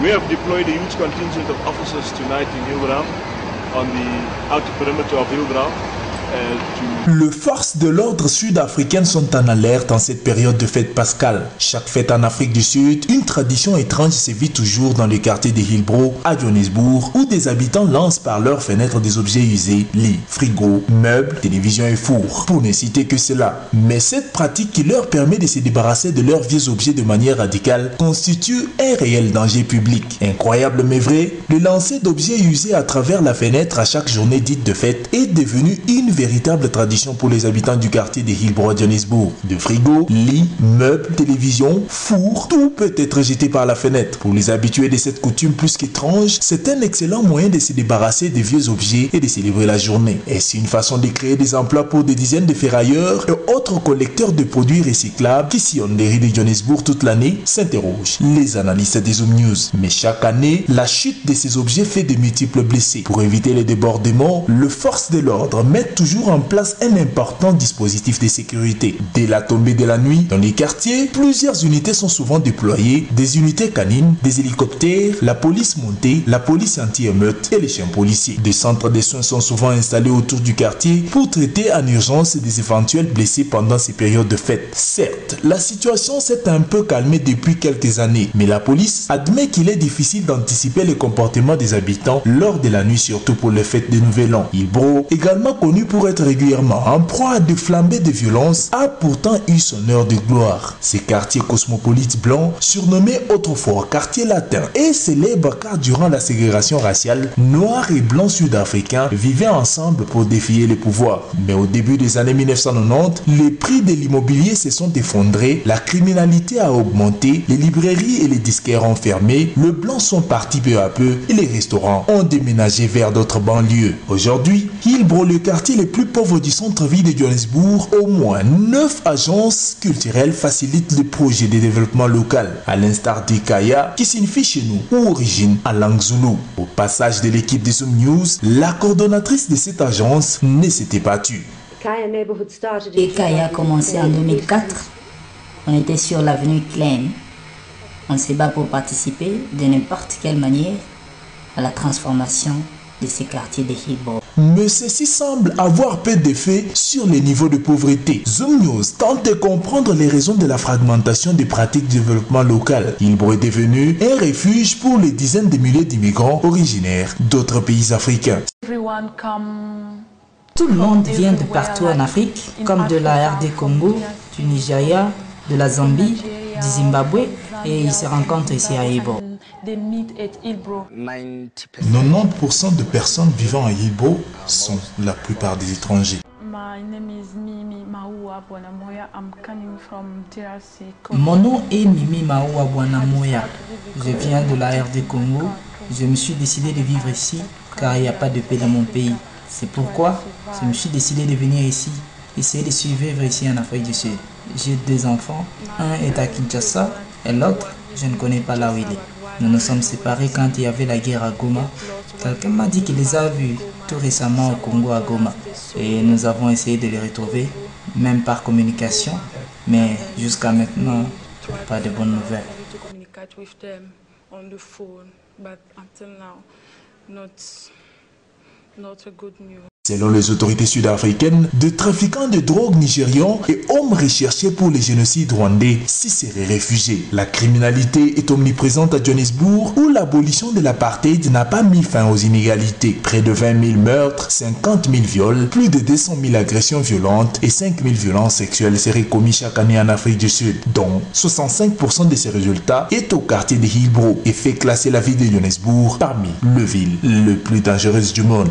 We have deployed a huge contingent of officers tonight in Hillbrow, on the outer perimeter of Hillbrow. Les forces de l'ordre sud-africaines sont en alerte en cette période de fête pascale. Chaque fête en Afrique du Sud, une tradition étrange sévit toujours dans le quartier de Hillbrow à Johannesburg, où des habitants lancent par leurs fenêtres des objets usés, lits, frigos, meubles, télévisions et fours, pour ne citer que cela. Mais cette pratique qui leur permet de se débarrasser de leurs vieux objets de manière radicale constitue un réel danger public. Incroyable mais vrai, le lancer d'objets usés à travers la fenêtre à chaque journée dite de fête est devenu une véritable tradition pour les habitants du quartier de Hillbrow à Johannesburg. De frigos, lits, meubles, télévisions, fours, tout peut être jeté par la fenêtre. Pour les habitués de cette coutume plus qu'étrange, c'est un excellent moyen de se débarrasser des vieux objets et de célébrer la journée. Est-ce une façon de créer des emplois pour des dizaines de ferrailleurs et autres collecteurs de produits recyclables qui sillonnent les rues de Johannesburg toute l'année? S'interrogent les analystes des Zoom News. Mais chaque année, la chute de ces objets fait de multiples blessés. Pour éviter les débordements, les forces de l'ordre mettent toujours en place un important dispositif de sécurité. Dès la tombée de la nuit, dans les quartiers, plusieurs unités sont souvent déployées, des unités canines, des hélicoptères, la police montée, la police anti-émeute et les chiens policiers. Des centres de soins sont souvent installés autour du quartier pour traiter en urgence des éventuels blessés pendant ces périodes de fête. Certes, la situation s'est un peu calmée depuis quelques années, mais la police admet qu'il est difficile d'anticiper les comportements des habitants lors de la nuit, surtout pour les fêtes de Nouvel An. Hillbrow, également connu pour être régulièrement en proie à des flambées de violence, a pourtant eu son heure de gloire. Ces quartiers cosmopolites blancs, surnommés autrefois quartiers latins, est célèbre car durant la ségrégation raciale, noirs et blancs sud-africains vivaient ensemble pour défier le pouvoir. Mais au début des années 1990, les prix de l'immobilier se sont effondrés, la criminalité a augmenté, les librairies et les disquaires ont fermé, les blancs sont partis peu à peu et les restaurants ont déménagé vers d'autres banlieues. Aujourd'hui, Hillbrow, le quartier le plus pauvre du centre-ville de Johannesburg, au moins 9 agences culturelles facilitent les projets de développement local, à l'instar d'Ikaya, qui signifie chez nous ou origine en langue zoulou. Au passage de l'équipe de Zoom News, la coordonnatrice de cette agence ne s'était pas tue. Ikaya a commencé en 2004. On était sur l'avenue Klein. On se bat pour participer de n'importe quelle manière à la transformation de ces quartiers de Hillbrow. Mais ceci semble avoir peu d'effet sur les niveaux de pauvreté. Zoom News tente de comprendre les raisons de la fragmentation des pratiques de développement local. Hillbrow est devenu un refuge pour les dizaines de milliers d'immigrants originaires d'autres pays africains. Tout le monde vient de partout en Afrique, comme de la RD Congo, du Nigeria, de la Zambie, du Zimbabwe, et ils se rencontrent ici à Hillbrow. 90% de personnes vivant à Hillbrow sont la plupart des étrangers. Mon nom est Mimi Maoua Bwanamoya. Je viens de la RD Congo. Je me suis décidé de vivre ici car il n'y a pas de paix dans mon pays. C'est pourquoi je me suis décidé de venir ici, essayer de survivre ici en Afrique du Sud. J'ai 2 enfants, un est à Kinshasa et l'autre, je ne connais pas là où il est. Nous nous sommes séparés quand il y avait la guerre à Goma. Quelqu'un m'a dit qu'il les a vus tout récemment au Congo à Goma. Et nous avons essayé de les retrouver, même par communication. Mais jusqu'à maintenant, pas de bonnes nouvelles. Selon les autorités sud-africaines, de trafiquants de drogue nigérians et hommes recherchés pour les génocides rwandais s'y seraient réfugiés. La criminalité est omniprésente à Johannesburg où l'abolition de l'apartheid n'a pas mis fin aux inégalités. Près de 20 000 meurtres, 50 000 viols, plus de 200 000 agressions violentes et 5 000 violences sexuelles seraient commis chaque année en Afrique du Sud. Donc, 65% de ces résultats est au quartier de Hillbrow et fait classer la ville de Johannesburg parmi les villes les plus dangereuses du monde.